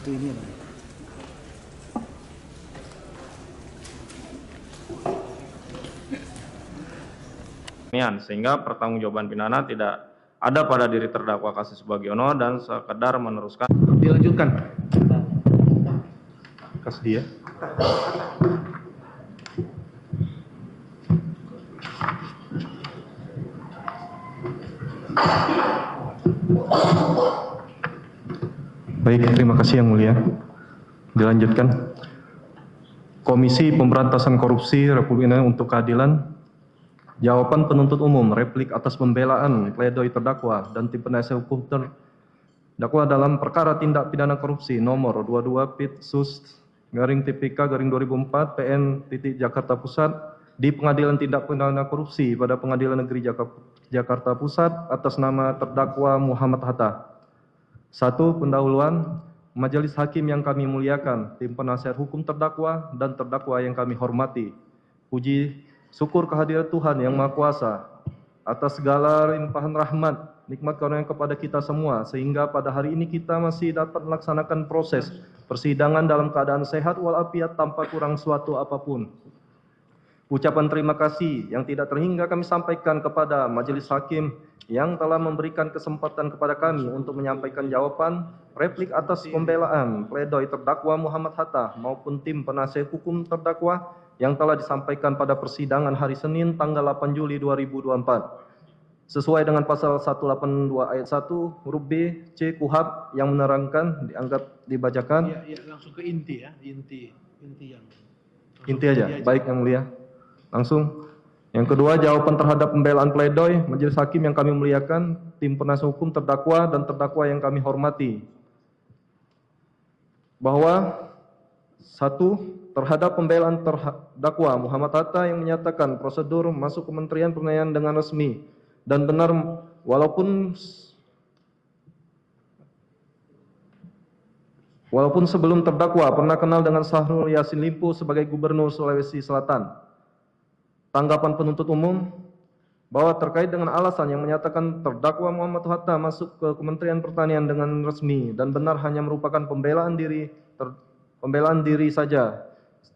Itu ini ya. Sehingga pertanggungjawaban pidana tidak ada pada diri terdakwa Kasdi Subagiono dan sekedar meneruskan. Dilanjutkan. Kasdi ya. Baik, terima kasih Yang Mulia. Dilanjutkan. Komisi Pemberantasan Korupsi Republik Indonesia untuk Keadilan. Jawaban penuntut umum, replik atas pembelaan pledoi terdakwa dan tim penasihat hukum terdakwa dalam perkara tindak pidana korupsi nomor 22 Pit/TPK/2004 PN Jakarta Pusat di Pengadilan Tindak Pidana Korupsi pada Pengadilan Negeri Jakarta Pusat atas nama terdakwa Muhammad Hatta. 1. Pendahuluan. Majelis hakim yang kami muliakan, tim penasihat hukum terdakwa dan terdakwa yang kami hormati. Puji syukur kehadirat Tuhan Yang Maha Kuasa atas segala limpahan rahmat, nikmat karunia kepada kita semua, sehingga pada hari ini kita masih dapat melaksanakan proses persidangan dalam keadaan sehat walafiat tanpa kurang suatu apapun. Ucapan terima kasih yang tidak terhingga kami sampaikan kepada majelis hakim yang telah memberikan kesempatan kepada kami untuk menyampaikan jawaban replik atas pembelaan pledoi terdakwa Muhammad Hatta maupun tim penasihat hukum terdakwa yang telah disampaikan pada persidangan hari Senin tanggal 8 Juli 2024. Sesuai dengan pasal 182 ayat 1 huruf B, C KUHP yang menerangkan dianggap dibacakan. Ya, langsung ke inti ya, inti yang. Inti aja. Baik Yang Mulia. Langsung. Yang kedua, jawaban terhadap pembelaan pledoi majelis hakim yang kami muliakan, tim penasihat hukum terdakwa dan terdakwa yang kami hormati. Bahwa 1. Terhadap pembelaan terdakwa Muhammad Hatta yang menyatakan prosedur masuk Kementerian Pertanian dengan resmi dan benar walaupun sebelum terdakwa pernah kenal dengan Syahrul Yassin Limpo sebagai Gubernur Sulawesi Selatan. Tanggapan penuntut umum bahwa terkait dengan alasan yang menyatakan terdakwa Muhammad Hatta masuk ke Kementerian Pertanian dengan resmi dan benar hanya merupakan pembelaan diri saja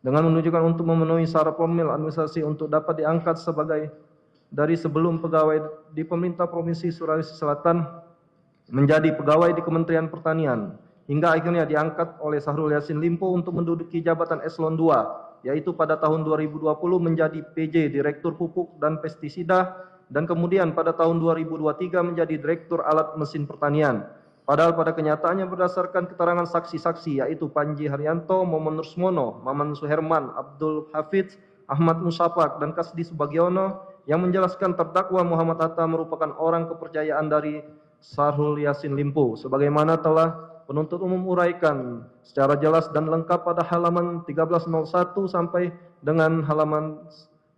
dengan menunjukkan untuk memenuhi syarat formil administrasi untuk dapat diangkat sebagai dari sebelum pegawai di pemerintah Provinsi Sulawesi Selatan menjadi pegawai di Kementerian Pertanian hingga akhirnya diangkat oleh Syahrul Yassin Limpo untuk menduduki jabatan eselon 2, yaitu pada tahun 2020 menjadi PJ Direktur Pupuk dan Pestisida dan kemudian pada tahun 2023 menjadi Direktur Alat Mesin Pertanian. Padahal pada kenyataannya berdasarkan keterangan saksi-saksi yaitu Panji Haryanto, Momen Rusmono, Maman Suherman, Abdul Hafidz, Ahmad Musapak, dan Kasdi Subagiono yang menjelaskan terdakwa Muhammad Hatta merupakan orang kepercayaan dari Syahrul Yassin Limpo sebagaimana telah penuntut umum uraikan secara jelas dan lengkap pada halaman 1301 sampai dengan halaman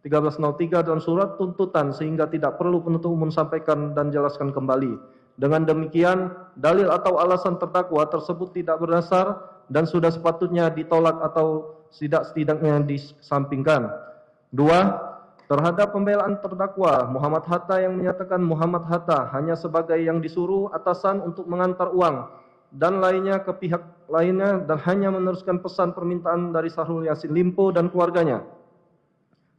1303 dalam surat tuntutan sehingga tidak perlu penuntut umum sampaikan dan jelaskan kembali. Dengan demikian, dalil atau alasan terdakwa tersebut tidak berdasar dan sudah sepatutnya ditolak atau setidaknya disampingkan. 2. Terhadap pembelaan terdakwa Muhammad Hatta yang menyatakan Muhammad Hatta hanya sebagai yang disuruh atasan untuk mengantar uang dan lainnya ke pihak lainnya dan hanya meneruskan pesan permintaan dari Syahrul Yassin Limpo dan keluarganya.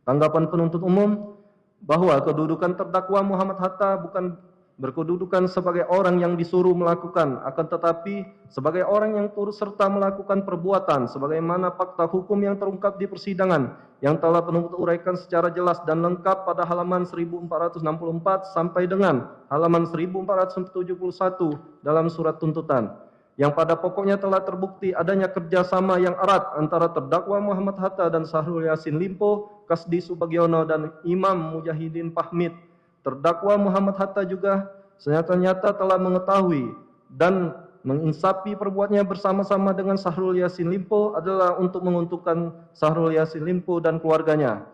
Tanggapan penuntut umum bahwa kedudukan terdakwa Muhammad Hatta bukan berkedudukan sebagai orang yang disuruh melakukan, akan tetapi sebagai orang yang turut serta melakukan perbuatan sebagaimana fakta hukum yang terungkap di persidangan yang telah penuntut uraikan secara jelas dan lengkap pada halaman 1464 sampai dengan halaman 1471 dalam surat tuntutan, yang pada pokoknya telah terbukti adanya kerjasama yang erat antara terdakwa Muhammad Hatta dan Syahrul Yassin Limpo, Kasdi Subagiono, dan Imam Mujahidin Fahmid. Terdakwa Muhammad Hatta juga senyata-nyata telah mengetahui dan menginsapi perbuatannya bersama-sama dengan Syahrul Yassin Limpo adalah untuk menguntungkan Syahrul Yassin Limpo dan keluarganya.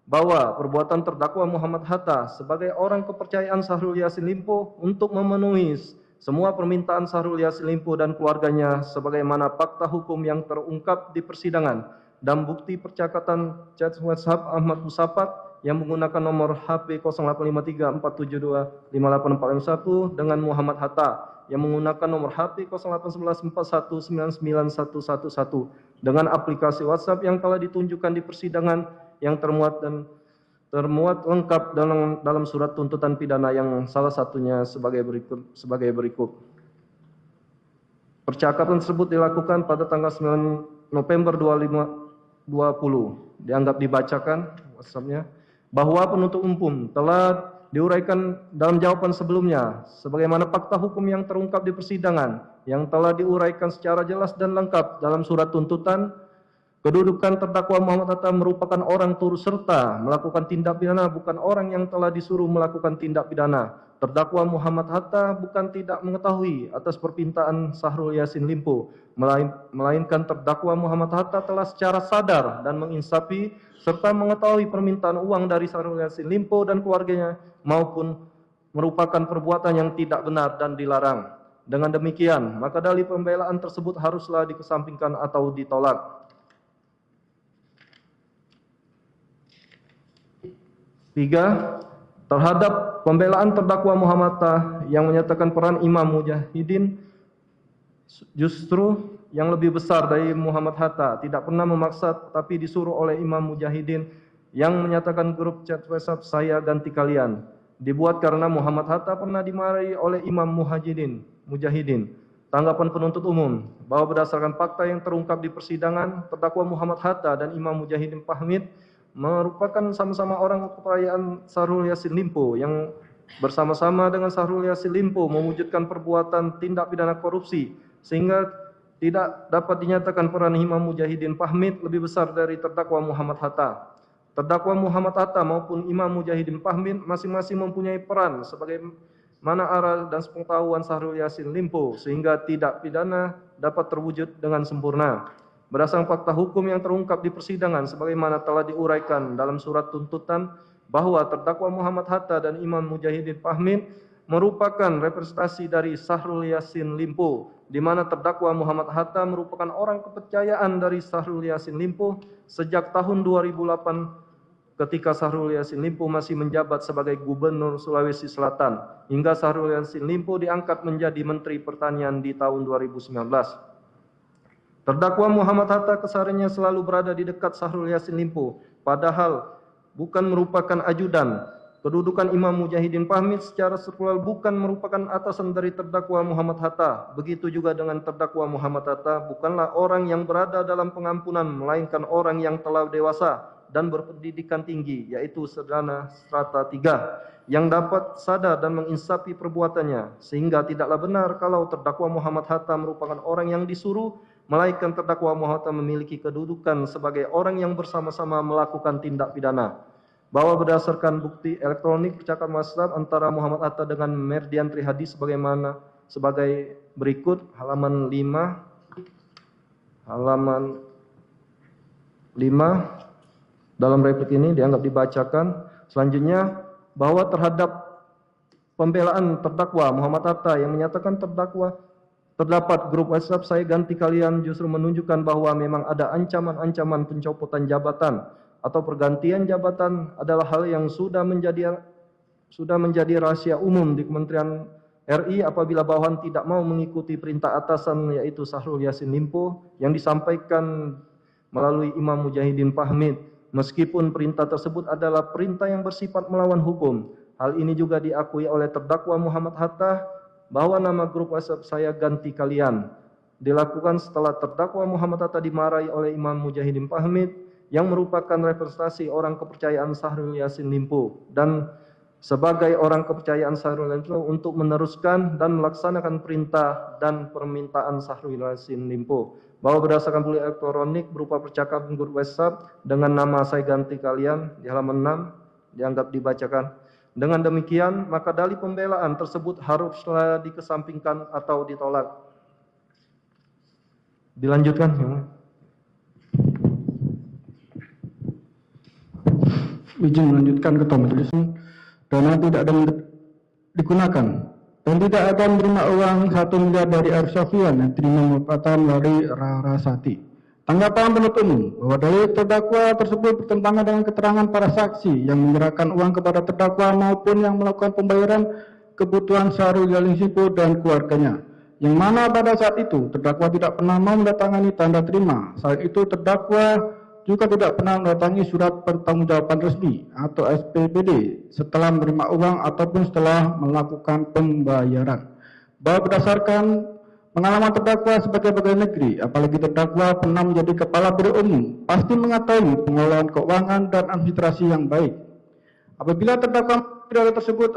Bahwa perbuatan terdakwa Muhammad Hatta sebagai orang kepercayaan Syahrul Yassin Limpo untuk memenuhi semua permintaan Syahrul Yassin Limpo dan keluarganya sebagaimana fakta hukum yang terungkap di persidangan dan bukti percakapan chat WhatsApp Ahmad Musapak yang menggunakan nomor HP 085347258451 dengan Muhammad Hatta yang menggunakan nomor HP 081141991111 dengan aplikasi WhatsApp yang telah ditunjukkan di persidangan yang termuat lengkap dalam surat tuntutan pidana yang salah satunya sebagai berikut. Percakapan tersebut dilakukan pada tanggal 9 November 2020. Dianggap dibacakan WhatsApp-nya bahwa penuntut umum telah diuraikan dalam jawaban sebelumnya sebagaimana fakta hukum yang terungkap di persidangan yang telah diuraikan secara jelas dan lengkap dalam surat tuntutan. Kedudukan terdakwa Muhammad Hatta merupakan orang turut serta melakukan tindak pidana, bukan orang yang telah disuruh melakukan tindak pidana. Terdakwa Muhammad Hatta bukan tidak mengetahui atas permintaan Syahrul Yassin Limpo, melainkan terdakwa Muhammad Hatta telah secara sadar dan menginsafi serta mengetahui permintaan uang dari Syahrul Yassin Limpo dan keluarganya maupun merupakan perbuatan yang tidak benar dan dilarang. Dengan demikian, maka dalil pembelaan tersebut haruslah dikesampingkan atau ditolak. 3. Terhadap pembelaan terdakwa Muhammad Hatta yang menyatakan peran Imam Mujahidin justru yang lebih besar dari Muhammad Hatta, tidak pernah memaksa tapi disuruh oleh Imam Mujahidin yang menyatakan grup chat WhatsApp saya ganti kalian dibuat karena Muhammad Hatta pernah dimarahi oleh Imam Mujahidin. Tanggapan penuntut umum bahwa berdasarkan fakta yang terungkap di persidangan, terdakwa Muhammad Hatta dan Imam Mujahidin Fahmi merupakan sama-sama orang kepercayaan Syahrul Yassin Limpo yang bersama-sama dengan Syahrul Yassin Limpo mewujudkan perbuatan tindak pidana korupsi sehingga tidak dapat dinyatakan peran Imam Mujahidin Fahmi lebih besar dari terdakwa Muhammad Hatta. Terdakwa Muhammad Hatta maupun Imam Mujahidin Fahmi masing-masing mempunyai peran sebagaimana arah dan sepengetahuan Syahrul Yassin Limpo sehingga tindak pidana dapat terwujud dengan sempurna. Berdasarkan fakta hukum yang terungkap di persidangan sebagaimana telah diuraikan dalam surat tuntutan bahwa terdakwa Muhammad Hatta dan Imam Mujahidin Fahmi merupakan representasi dari Syahrul Yassin Limpo, di mana terdakwa Muhammad Hatta merupakan orang kepercayaan dari Syahrul Yassin Limpo sejak tahun 2008 ketika Syahrul Yassin Limpo masih menjabat sebagai Gubernur Sulawesi Selatan hingga Syahrul Yassin Limpo diangkat menjadi Menteri Pertanian di tahun 2019. Terdakwa Muhammad Hatta kesehariannya selalu berada di dekat Syahrul Yassin Limpo, padahal bukan merupakan ajudan. Kedudukan Imam Mujahidin Fahmi secara struktural bukan merupakan atasan dari terdakwa Muhammad Hatta. Begitu juga dengan terdakwa Muhammad Hatta bukanlah orang yang berada dalam pengampunan, melainkan orang yang telah dewasa dan berpendidikan tinggi, yaitu sarjana strata 3, yang dapat sadar dan menginsafi perbuatannya, sehingga tidaklah benar kalau terdakwa Muhammad Hatta merupakan orang yang disuruh, melainkan terdakwa Muhammad Hatta memiliki kedudukan sebagai orang yang bersama-sama melakukan tindak pidana. Bahwa berdasarkan bukti elektronik percakapan WhatsApp antara Muhammad Hatta dengan Merdian Trihadi sebagai berikut, halaman 5 dalam replik ini dianggap dibacakan. Selanjutnya, bahwa terhadap pembelaan terdakwa Muhammad Hatta yang menyatakan terdapat grup WhatsApp saya ganti kalian justru menunjukkan bahwa memang ada ancaman-ancaman pencopotan jabatan atau pergantian jabatan adalah hal yang sudah menjadi rahasia umum di Kementerian RI apabila bawahan tidak mau mengikuti perintah atasan yaitu Syahrul Yassin Limpo yang disampaikan melalui Imam Mujahidin Fahmi, meskipun perintah tersebut adalah perintah yang bersifat melawan hukum. Hal ini juga diakui oleh terdakwa Muhammad Hatta bahwa nama grup WhatsApp saya ganti kalian dilakukan setelah terdakwa Muhammad Hatta dimarahi oleh Imam Mujahidin Fahmi yang merupakan representasi orang kepercayaan Syahrul Yassin Limpo dan sebagai orang kepercayaan Syahrul Yassin Limpo untuk meneruskan dan melaksanakan perintah dan permintaan Syahrul Yassin Limpo. Bahwa berdasarkan bukti elektronik berupa percakapan grup WhatsApp dengan nama saya ganti kalian di halaman 6 dianggap dibacakan. Dengan demikian, maka dalil pembelaan tersebut haruslah dikesampingkan atau ditolak. Dilanjutkan. Izin melanjutkan Ketua Majelis. Dana tidak digunakan dan tidak akan menerima uang 1 miliar dari Arif Sofyan yang terima merupakan dari Rarasati. Tanggapan penuntut umum bahwa dalil terdakwa tersebut bertentangan dengan keterangan para saksi yang menyerahkan uang kepada terdakwa maupun yang melakukan pembayaran kebutuhan Syahrul Yassin Limpo dan keluarganya, yang mana pada saat itu terdakwa tidak pernah mau mendatangani tanda terima. Selain itu terdakwa juga tidak pernah mendatangi surat pertanggungjawaban resmi atau SPPD setelah menerima uang ataupun setelah melakukan pembayaran. Bahwa berdasarkan pengalaman terdakwa sebagai pegawai negeri, apalagi terdakwa pernah menjadi kepala biro umum, pasti mengetahui pengelolaan keuangan dan administrasi yang baik. Apabila terdakwa dana tersebut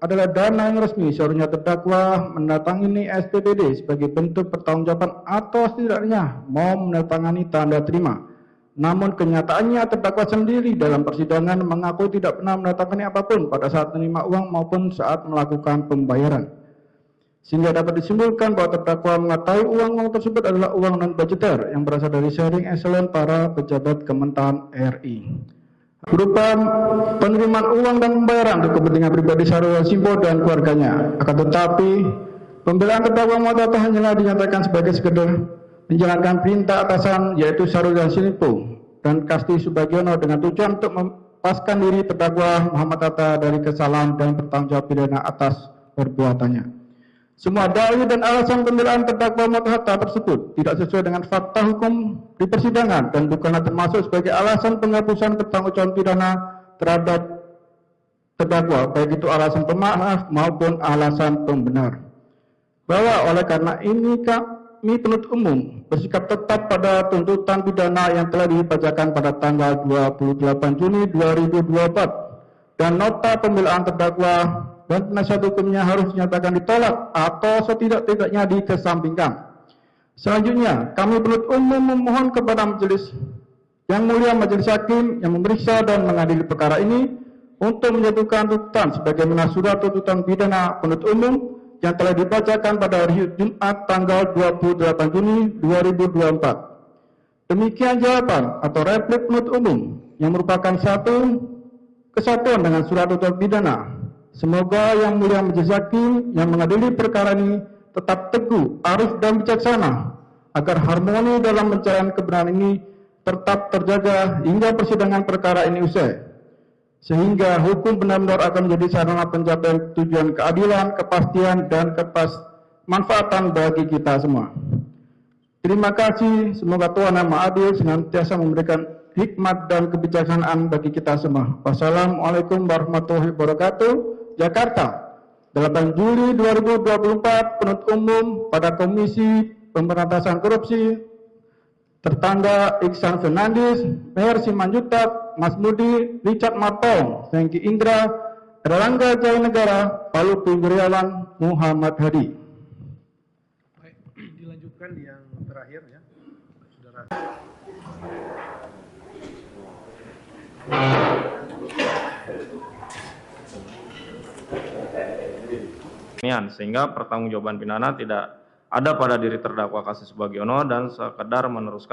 adalah dana yang resmi, seharusnya terdakwa mendatangi SPPD sebagai bentuk pertanggungjawaban atau setidaknya mau mendatangani tanda terima. Namun kenyataannya terdakwa sendiri dalam persidangan mengaku tidak pernah mendatangani apapun pada saat menerima uang maupun saat melakukan pembayaran. Sehingga dapat disimpulkan bahwa terdakwa mengetahui uang tersebut adalah uang non-budgeter yang berasal dari sharing eselon para pejabat Kementan RI. Berupa penerimaan uang dan pembayaran untuk kepentingan pribadi Syahrul Yassin Limpo dan keluarganya. Akan tetapi, pembelaan terdakwa Muhammad Hatta hanyalah dinyatakan sebagai sekedar menjalankan perintah atasan, yaitu Syahrul Yassin Limpo dan Kasti Subagiono, dengan tujuan untuk melepaskan diri terdakwa Muhammad Hatta dari kesalahan dan bertanggung jawab pidana atas perbuatannya. Semua dalil dan alasan pembelaan terdakwa Muhammad Hatta tersebut tidak sesuai dengan fakta hukum di persidangan dan bukanlah termasuk sebagai alasan penghapusan pertanggungjawaban pidana terhadap terdakwa, baik itu alasan pemaaf maupun alasan pembenar. Bahwa oleh karena ini kami penuntut umum bersikap tetap pada tuntutan pidana yang telah dibacakan pada tanggal 28 Juni 2024 dan nota pembelaan terdakwa dan penasihat hukumnya harus dinyatakan ditolak atau setidak-tidaknya dikesampingkan. Selanjutnya, kami penuntut umum memohon kepada majelis yang mulia majelis hakim yang memeriksa dan mengadili perkara ini untuk menjatuhkan tuntutan sebagaimana surat tuntutan pidana penuntut umum yang telah dibacakan pada hari Jumat tanggal 28 Juni 2024. Demikian jawaban atau replik penuntut umum yang merupakan satu kesatuan dengan surat tuntutan pidana. Semoga yang mulia majelis hakim yang mengadili perkara ini tetap teguh, arif dan bijaksana agar harmoni dalam menjalankan kebenaran ini tetap terjaga hingga persidangan perkara ini usai, sehingga hukum benar-benar akan menjadi sarana pencapaian tujuan keadilan, kepastian, dan kemanfaatan bagi kita semua. Terima kasih, semoga Tuhan Yang Maha Adil senantiasa memberikan hikmat dan kebijaksanaan bagi kita semua. Wassalamualaikum warahmatullahi wabarakatuh. Jakarta, 8 Juli 2024, penuntut umum pada Komisi Pemberantasan Korupsi, tertanda Iksan Fernandes, Mer Simanjutak, Mas Mudi, Richard Martong, Sengki Indra, Erlangga Jaya Negara, Palu Pinggiriawan, Muhammad Hadi. Baik, dilanjutkan yang terakhir ya, saudara. Sehingga pertanggungjawaban pidana tidak ada pada diri terdakwa Kasti Subagiono dan sekedar meneruskan